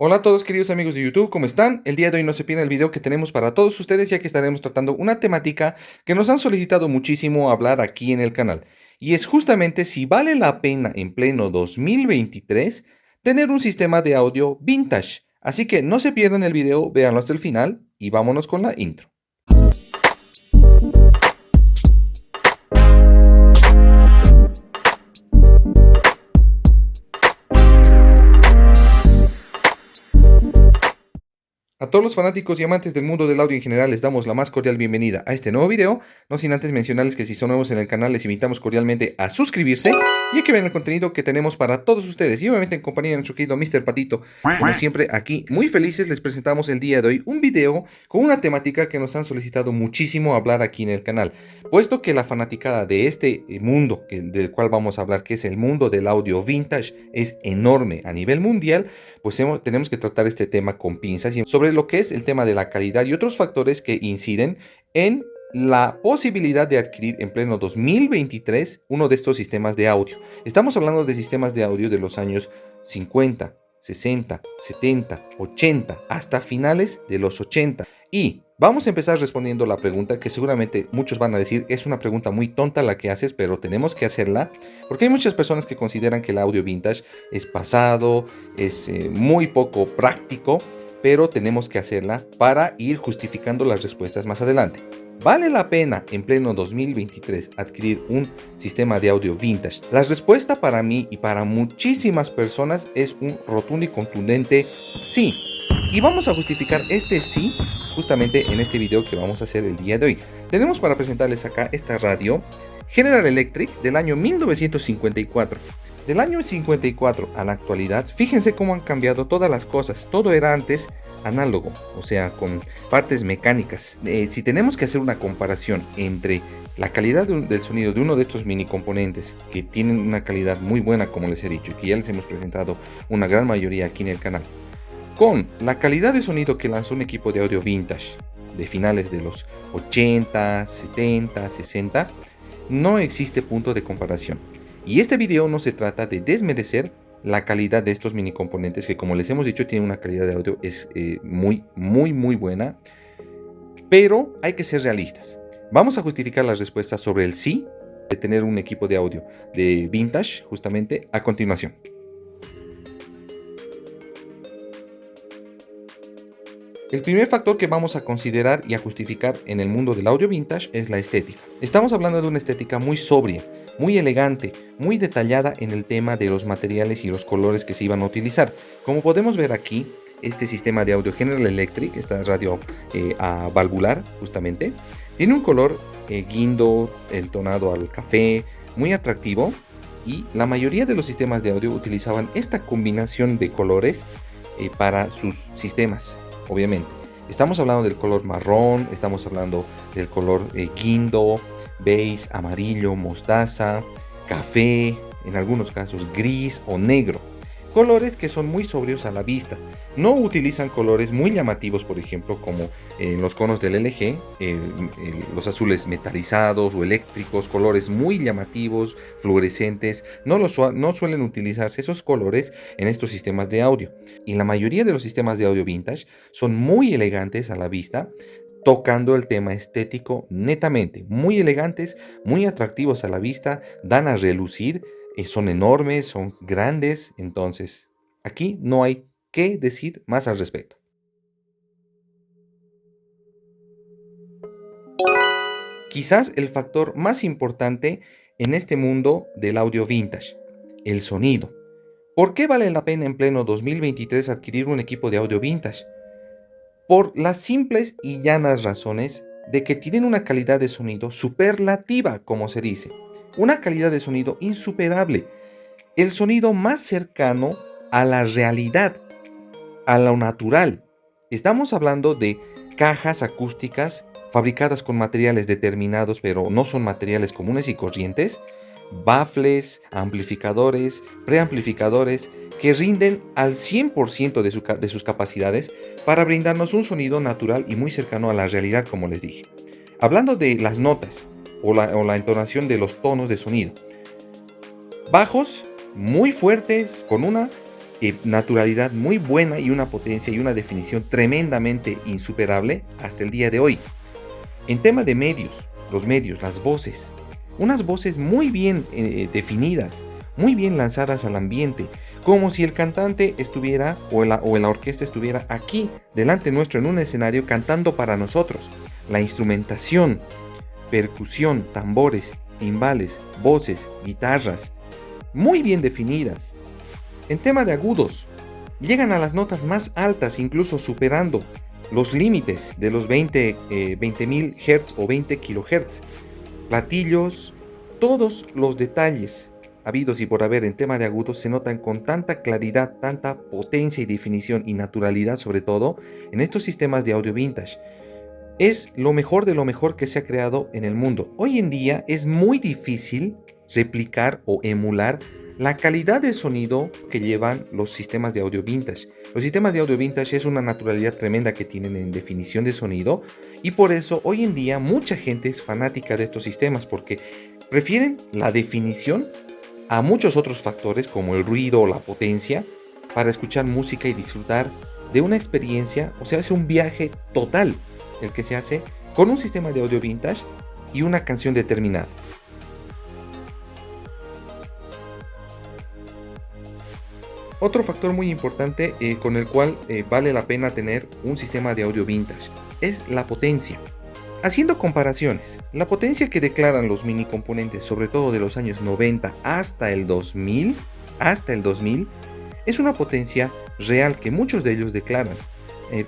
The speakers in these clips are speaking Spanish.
Hola a todos queridos amigos de YouTube, ¿cómo están? El día de hoy no se pierdan el video que tenemos para todos ustedes, ya que estaremos tratando una temática que nos han solicitado muchísimo hablar aquí en el canal. Y es justamente si vale la pena en pleno 2023 tener un sistema de audio vintage. Así que no se pierdan el video, véanlo hasta el final y vámonos con la intro. A todos los fanáticos y amantes del mundo del audio en general les damos la más cordial bienvenida a este nuevo video, no sin antes mencionarles que si son nuevos en el canal les invitamos cordialmente a suscribirse y a que vean el contenido que tenemos para todos ustedes y obviamente en compañía de nuestro querido Mr. Patito. Como siempre aquí muy felices les presentamos el día de hoy un video con una temática que nos han solicitado muchísimo hablar aquí en el canal, puesto que la fanaticada de este mundo del cual vamos a hablar, que es el mundo del audio vintage, es enorme a nivel mundial. Pues tenemos que tratar este tema con pinzas y sobre lo que es el tema de la calidad y otros factores que inciden en la posibilidad de adquirir en pleno 2023 uno de estos sistemas de audio. Estamos hablando de sistemas de audio de los años 50, 60, 70, 80, hasta finales de los 80. Y vamos a empezar respondiendo la pregunta que seguramente muchos van a decir es una pregunta muy tonta la que haces, pero tenemos que hacerla porque hay muchas personas que consideran que el audio vintage es pasado, es muy poco práctico, pero tenemos que hacerla para ir justificando las respuestas más adelante. ¿Vale la pena en pleno 2023 adquirir un sistema de audio vintage? La respuesta para mí y para muchísimas personas es un rotundo y contundente sí. Y vamos a justificar este sí justamente en este video que vamos a hacer el día de hoy. Tenemos para presentarles acá esta radio General Electric del año 1954. Del año 54 a la actualidad, fíjense cómo han cambiado todas las cosas. Todo era antes análogo, o sea, con partes mecánicas. Si tenemos que hacer una comparación entre la calidad del sonido de uno de estos mini componentes, que tienen una calidad muy buena, como les he dicho, y que ya les hemos presentado una gran mayoría aquí en el canal, con la calidad de sonido que lanzó un equipo de audio vintage de finales de los 80, 70, 60, no existe punto de comparación. Y este video no se trata de desmerecer la calidad de estos mini componentes, que como les hemos dicho tienen una calidad de audio es muy buena, pero hay que ser realistas. Vamos a justificar las respuestas sobre el sí de tener un equipo de audio de vintage justamente a continuación. El primer factor que vamos a considerar y a justificar en el mundo del audio vintage es la estética. Estamos hablando de una estética muy sobria, muy elegante, muy detallada en el tema de los materiales y los colores que se iban a utilizar. Como podemos ver aquí, este sistema de audio General Electric, esta radio a valvular justamente, tiene un color guindo, entonado al café, muy atractivo, y la mayoría de los sistemas de audio utilizaban esta combinación de colores para sus sistemas. Obviamente, estamos hablando del color marrón, estamos hablando del color guindo, beige, amarillo, mostaza, café, en algunos casos gris o negro. Colores que son muy sobrios a la vista. No utilizan colores muy llamativos, por ejemplo, como en los conos del LG, los azules metalizados o eléctricos, colores muy llamativos, fluorescentes. No suelen utilizarse esos colores en estos sistemas de audio. Y la mayoría de los sistemas de audio vintage son muy elegantes a la vista, tocando el tema estético netamente. Muy elegantes, muy atractivos a la vista, dan a relucir. Son enormes, son grandes, entonces aquí no hay que decir más al respecto. Quizás el factor más importante en este mundo del audio vintage, el sonido. ¿Por qué vale la pena en pleno 2023 adquirir un equipo de audio vintage? Por las simples y llanas razones de que tienen una calidad de sonido superlativa, como se dice. Una calidad de sonido insuperable. El sonido más cercano a la realidad, a lo natural. Estamos hablando de cajas acústicas fabricadas con materiales determinados, pero no son materiales comunes y corrientes, baffles, amplificadores, preamplificadores, que rinden al 100% de sus capacidades para brindarnos un sonido natural y muy cercano a la realidad, como les dije. Hablando de las notas o la entonación de los tonos de sonido, bajos muy fuertes con una naturalidad muy buena y una potencia y una definición tremendamente insuperable hasta el día de hoy. En tema de medios, los medios, las voces, unas voces muy bien definidas, muy bien lanzadas al ambiente, como si el cantante estuviera o la orquesta estuviera aquí, delante nuestro, en un escenario cantando para nosotros. La instrumentación, percusión, tambores, timbales, voces, guitarras, muy bien definidas. En tema de agudos, llegan a las notas más altas, incluso superando los límites de los 20.000 Hz o 20 kHz. Platillos, todos los detalles habidos y por haber en tema de agudos se notan con tanta claridad, tanta potencia y definición y naturalidad, sobre todo en estos sistemas de audio vintage. Es lo mejor de lo mejor que se ha creado en el mundo. Hoy en día es muy difícil replicar o emular la calidad de sonido que llevan los sistemas de audio vintage. Los sistemas de audio vintage es una naturalidad tremenda que tienen en definición de sonido, y por eso hoy en día mucha gente es fanática de estos sistemas porque prefieren la definición a muchos otros factores como el ruido o la potencia para escuchar música y disfrutar de una experiencia. O sea, es un viaje total el que se hace con un sistema de audio vintage y una canción determinada. Otro factor muy importante con el cual vale la pena tener un sistema de audio vintage es la potencia. Haciendo comparaciones, la potencia que declaran los mini componentes, sobre todo de los años 90 hasta el 2000, es una potencia real que muchos de ellos declaran.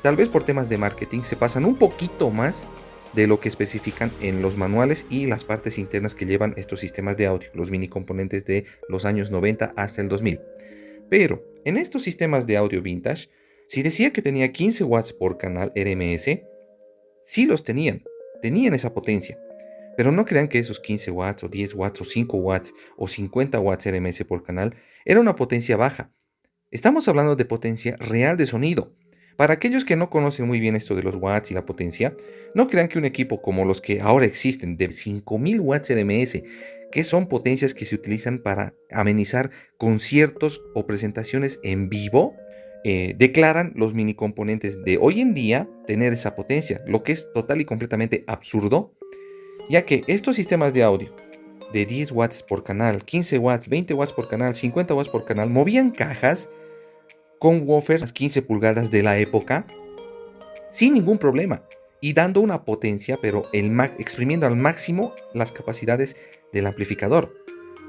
Tal vez por temas de marketing se pasan un poquito más de lo que especifican en los manuales y las partes internas que llevan estos sistemas de audio, los mini componentes de los años 90 hasta el 2000. Pero en estos sistemas de audio vintage, si decía que tenía 15 watts por canal RMS, sí los tenían esa potencia. Pero no crean que esos 15 watts o 10 watts o 5 watts o 50 watts RMS por canal era una potencia baja. Estamos hablando de potencia real de sonido. Para aquellos que no conocen muy bien esto de los watts y la potencia, no crean que un equipo como los que ahora existen de 5000 watts RMS, que son potencias que se utilizan para amenizar conciertos o presentaciones en vivo, declaran los mini componentes de hoy en día tener esa potencia, lo que es total y completamente absurdo, ya que estos sistemas de audio de 10 watts por canal, 15 watts, 20 watts por canal, 50 watts por canal, movían cajas con woofers 15 pulgadas de la época sin ningún problema y dando una potencia, pero exprimiendo al máximo las capacidades del amplificador.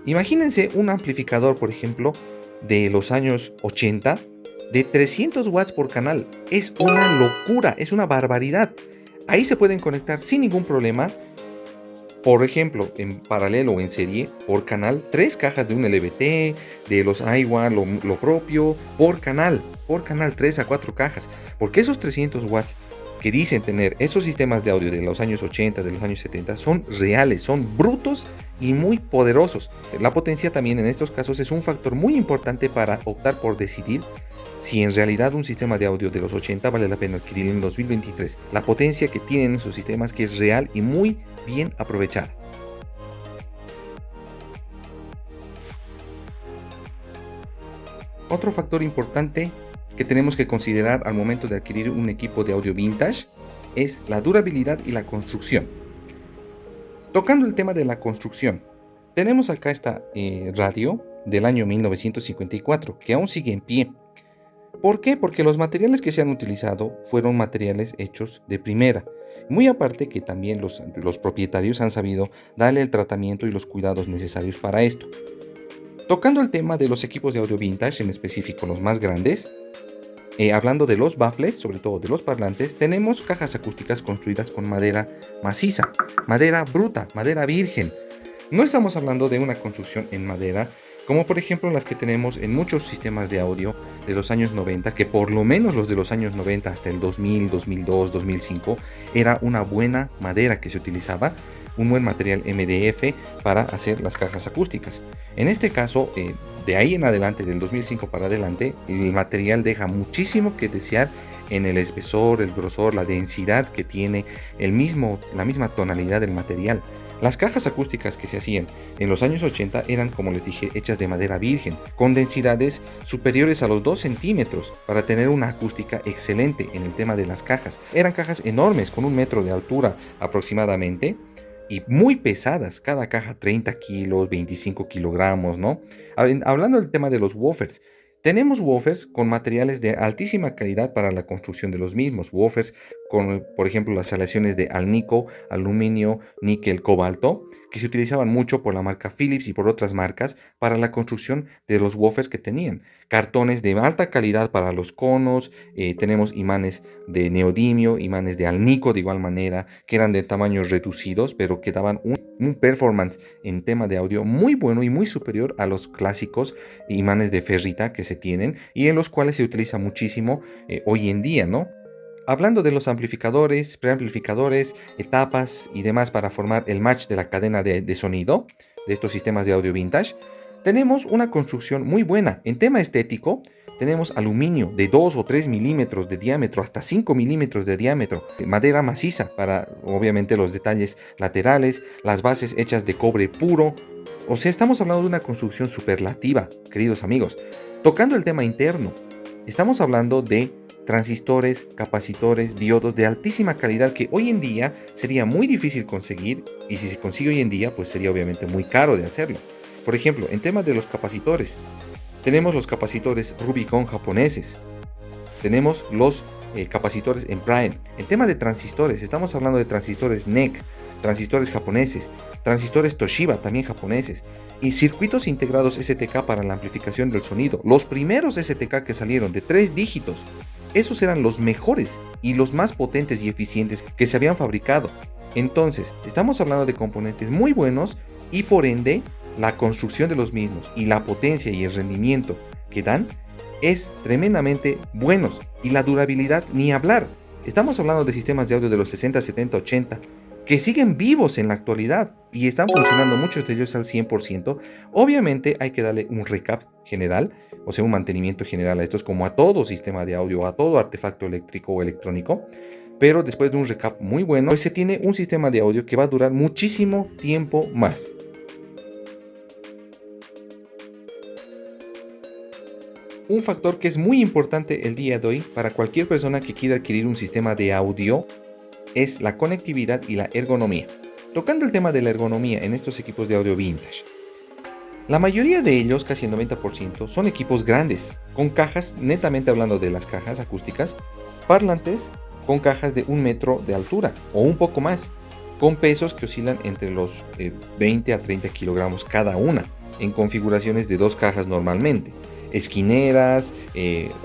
Imagínense un amplificador, por ejemplo, de los años 80 de 300 watts por canal. Es una locura, es una barbaridad. Ahí se pueden conectar sin ningún problema, por ejemplo, en paralelo o en serie, por canal, 3 cajas de un LVT, de los Aiwa, lo propio, por canal, 3 a 4 cajas. Porque esos 300 watts que dicen tener esos sistemas de audio de los años 80, de los años 70, son reales, son brutos y muy poderosos. La potencia también en estos casos es un factor muy importante para optar por decidir si en realidad un sistema de audio de los 80 vale la pena adquirir en 2023. La potencia que tienen esos sistemas, que es real y muy bien aprovechada. Otro factor importante que tenemos que considerar al momento de adquirir un equipo de audio vintage es la durabilidad y la construcción. Tocando el tema de la construcción, tenemos acá esta radio del año 1954 que aún sigue en pie. ¿Por qué? Porque los materiales que se han utilizado fueron materiales hechos de primera. Muy aparte que también los propietarios han sabido darle el tratamiento y los cuidados necesarios para esto. Tocando el tema de los equipos de audio vintage, en específico los más grandes, hablando de los baffles, sobre todo de los parlantes, tenemos cajas acústicas construidas con madera maciza, madera bruta, madera virgen. No estamos hablando de una construcción en madera, como por ejemplo las que tenemos en muchos sistemas de audio de los años 90, que por lo menos los de los años 90 hasta el 2000, 2002, 2005, era una buena madera que se utilizaba, un buen material MDF para hacer las cajas acústicas. En este caso, de ahí en adelante, del 2005 para adelante, el material deja muchísimo que desear en el espesor, el grosor, la densidad que tiene la misma tonalidad del material. Las cajas acústicas que se hacían en los años 80 eran, como les dije, hechas de madera virgen, con densidades superiores a los 2 centímetros para tener una acústica excelente en el tema de las cajas. Eran cajas enormes, con 1 metro de altura aproximadamente, y muy pesadas, cada caja 30 kilos, 25 kilogramos, ¿no? Hablando del tema de los woofers, tenemos woofers con materiales de altísima calidad para la construcción de los mismos. Woofers con, por ejemplo, las aleaciones de alnico, aluminio, níquel, cobalto, que se utilizaban mucho por la marca Philips y por otras marcas para la construcción de los woofers que tenían. Cartones de alta calidad para los conos, tenemos imanes de neodimio, imanes de alnico de igual manera, que eran de tamaños reducidos, pero que daban un performance en tema de audio muy bueno y muy superior a los clásicos imanes de ferrita que se tienen y en los cuales se utiliza muchísimo hoy en día, ¿no? Hablando de los amplificadores, preamplificadores, etapas y demás para formar el match de la cadena de sonido de estos sistemas de audio vintage, tenemos una construcción muy buena. En tema estético, tenemos aluminio de 2 o 3 milímetros de diámetro, hasta 5 milímetros de diámetro, madera maciza para obviamente los detalles laterales, las bases hechas de cobre puro. O sea, estamos hablando de una construcción superlativa, queridos amigos. Tocando el tema interno, estamos hablando de transistores, capacitores, diodos de altísima calidad que hoy en día sería muy difícil conseguir, y si se consigue hoy en día pues sería obviamente muy caro de hacerlo. Por ejemplo, en tema de los capacitores, tenemos los capacitores Rubicon japoneses, tenemos los capacitores en Prime. En tema de transistores, estamos hablando de transistores NEC, transistores japoneses, transistores Toshiba también japoneses, y circuitos integrados STK para la amplificación del sonido. Los primeros STK que salieron de 3 dígitos, esos eran los mejores y los más potentes y eficientes que se habían fabricado. Entonces, estamos hablando de componentes muy buenos y por ende, la construcción de los mismos y la potencia y el rendimiento que dan es tremendamente buenos, y la durabilidad ni hablar. Estamos hablando de sistemas de audio de los 60, 70, 80 que siguen vivos en la actualidad y están funcionando muchos de ellos al 100%. Obviamente hay que darle un recap general, o sea, un mantenimiento general a estos, como a todo sistema de audio, a todo artefacto eléctrico o electrónico. Pero después de un recap muy bueno, pues se tiene un sistema de audio que va a durar muchísimo tiempo más. Un factor que es muy importante el día de hoy para cualquier persona que quiera adquirir un sistema de audio es la conectividad y la ergonomía. Tocando el tema de la ergonomía en estos equipos de audio vintage, la mayoría de ellos, casi el 90%, son equipos grandes, con cajas, netamente hablando de las cajas acústicas, parlantes con cajas de 1 metro de altura o un poco más, con pesos que oscilan entre los 20 a 30 kilogramos cada una, en configuraciones de 2 cajas normalmente. Esquineras,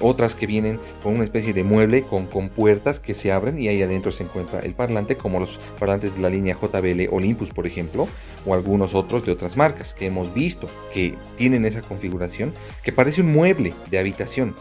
otras que vienen con una especie de mueble con puertas que se abren y ahí adentro se encuentra el parlante, como los parlantes de la línea JBL Olympus, por ejemplo, o algunos otros de otras marcas que hemos visto que tienen esa configuración que parece un mueble de habitación.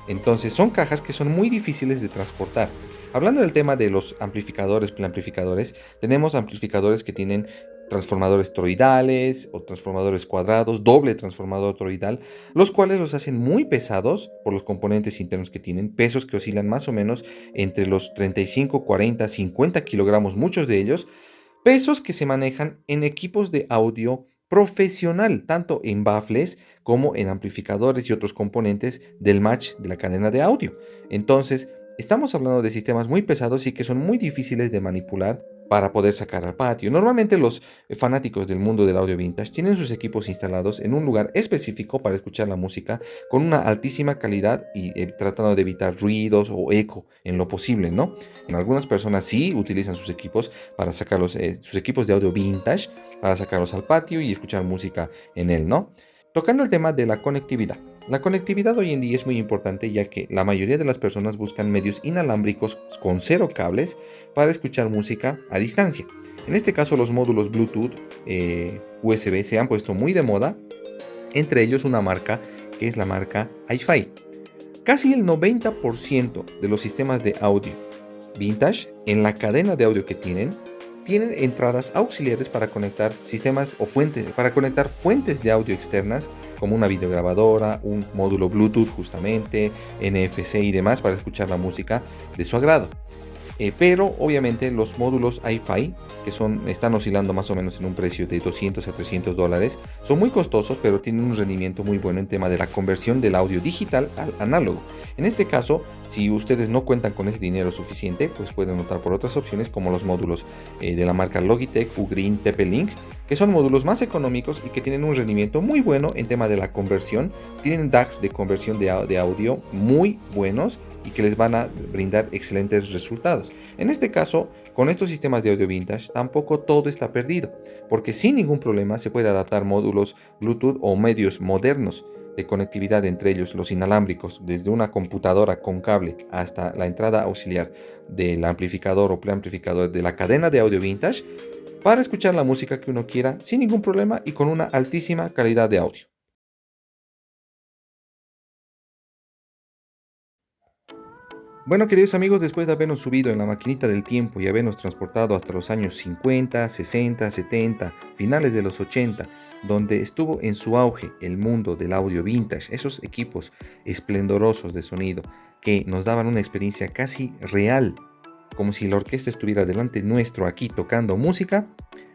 Entonces son cajas que son muy difíciles de transportar. Hablando del tema de los amplificadores, preamplificadores, tenemos amplificadores que tienen transformadores toroidales o transformadores cuadrados, doble transformador toroidal, los cuales los hacen muy pesados por los componentes internos que tienen, pesos que oscilan más o menos entre los 35, 40, 50 kilogramos, muchos de ellos, pesos que se manejan en equipos de audio profesional, tanto en baffles como en amplificadores y otros componentes del match de la cadena de audio. Entonces, estamos hablando de sistemas muy pesados y que son muy difíciles de manipular para poder sacar al patio. Normalmente los fanáticos del mundo del audio vintage tienen sus equipos instalados en un lugar específico para escuchar la música con una altísima calidad y tratando de evitar ruidos o eco en lo posible, ¿no? En algunas personas sí utilizan sus equipos para sacarlos, sus equipos de audio vintage, para sacarlos al patio y escuchar música en él, ¿no? Tocando el tema de la conectividad. La conectividad hoy en día es muy importante, ya que la mayoría de las personas buscan medios inalámbricos con 0 cables para escuchar música a distancia. En este caso, los módulos Bluetooth USB se han puesto muy de moda, entre ellos una marca que es la marca iFi. Casi el 90% de los sistemas de audio vintage en la cadena de audio que tienen tienen entradas auxiliares para conectar sistemas o fuentes, para conectar fuentes de audio externas como una videograbadora, un módulo Bluetooth justamente, NFC y demás para escuchar la música de su agrado. Pero obviamente los módulos Hi-Fi, que están oscilando más o menos en un precio de 200 a 300 dólares, son muy costosos, pero tienen un rendimiento muy bueno en tema de la conversión del audio digital al análogo. En este caso, si ustedes no cuentan con ese dinero suficiente, pues pueden optar por otras opciones como los módulos de la marca Logitech, Ugreen, TP-Link, que son módulos más económicos y que tienen un rendimiento muy bueno en tema de la conversión. Tienen DACs de conversión de audio muy buenos y que les van a brindar excelentes resultados. En este caso, con estos sistemas de audio vintage, tampoco todo está perdido, porque sin ningún problema se puede adaptar módulos Bluetooth o medios modernos de conectividad, entre ellos los inalámbricos, desde una computadora con cable hasta la entrada auxiliar del amplificador o preamplificador de la cadena de audio vintage, para escuchar la música que uno quiera sin ningún problema y con una altísima calidad de audio. Bueno, queridos amigos, después de habernos subido en la maquinita del tiempo y habernos transportado hasta los años 50, 60, 70, finales de los 80, donde estuvo en su auge el mundo del audio vintage, esos equipos esplendorosos de sonido que nos daban una experiencia casi real, como si la orquesta estuviera delante nuestro aquí tocando música,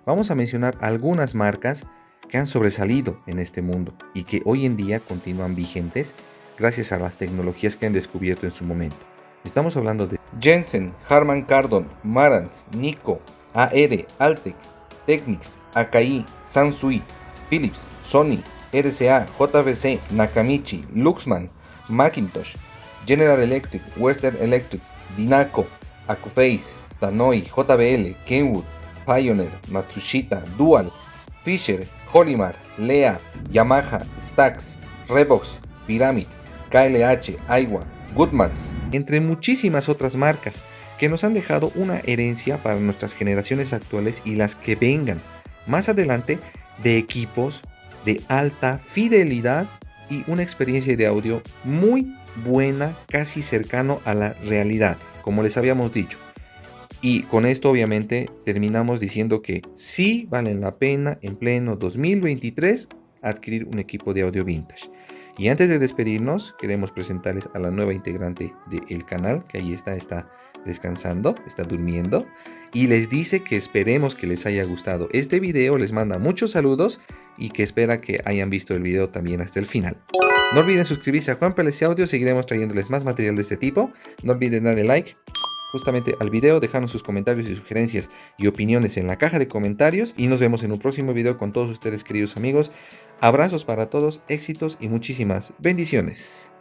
vamos a mencionar algunas marcas que han sobresalido en este mundo y que hoy en día continúan vigentes gracias a las tecnologías que han descubierto en su momento. Estamos hablando de Jensen, Harman Kardon, Marantz, Nico, AR, Altec, Technics, Akai, Sansui, Philips, Sony, RCA, JVC, Nakamichi, Luxman, Macintosh, General Electric, Western Electric, Dinaco, Accuphase, Tannoy, JBL, Kenwood, Pioneer, Matsushita, Dual, Fisher, Holimar, Lea, Yamaha, Stax, Revox, Pyramid, KLH, Aiwa, Goodmans, entre muchísimas otras marcas que nos han dejado una herencia para nuestras generaciones actuales y las que vengan más adelante, de equipos de alta fidelidad y una experiencia de audio muy buena, casi cercano a la realidad, como les habíamos dicho. Y con esto obviamente terminamos diciendo que sí valen la pena en pleno 2023 adquirir un equipo de audio vintage. Y antes de despedirnos, queremos presentarles a la nueva integrante del canal, que ahí está descansando, está durmiendo, y les dice que esperemos que les haya gustado este video, les manda muchos saludos y que espera que hayan visto el video también hasta el final. No olviden suscribirse a Juan PLC Audio, seguiremos trayéndoles más material de este tipo. No olviden darle like justamente al video, dejarnos sus comentarios y sugerencias y opiniones en la caja de comentarios y nos vemos en un próximo video con todos ustedes, queridos amigos. Abrazos para todos, éxitos y muchísimas bendiciones.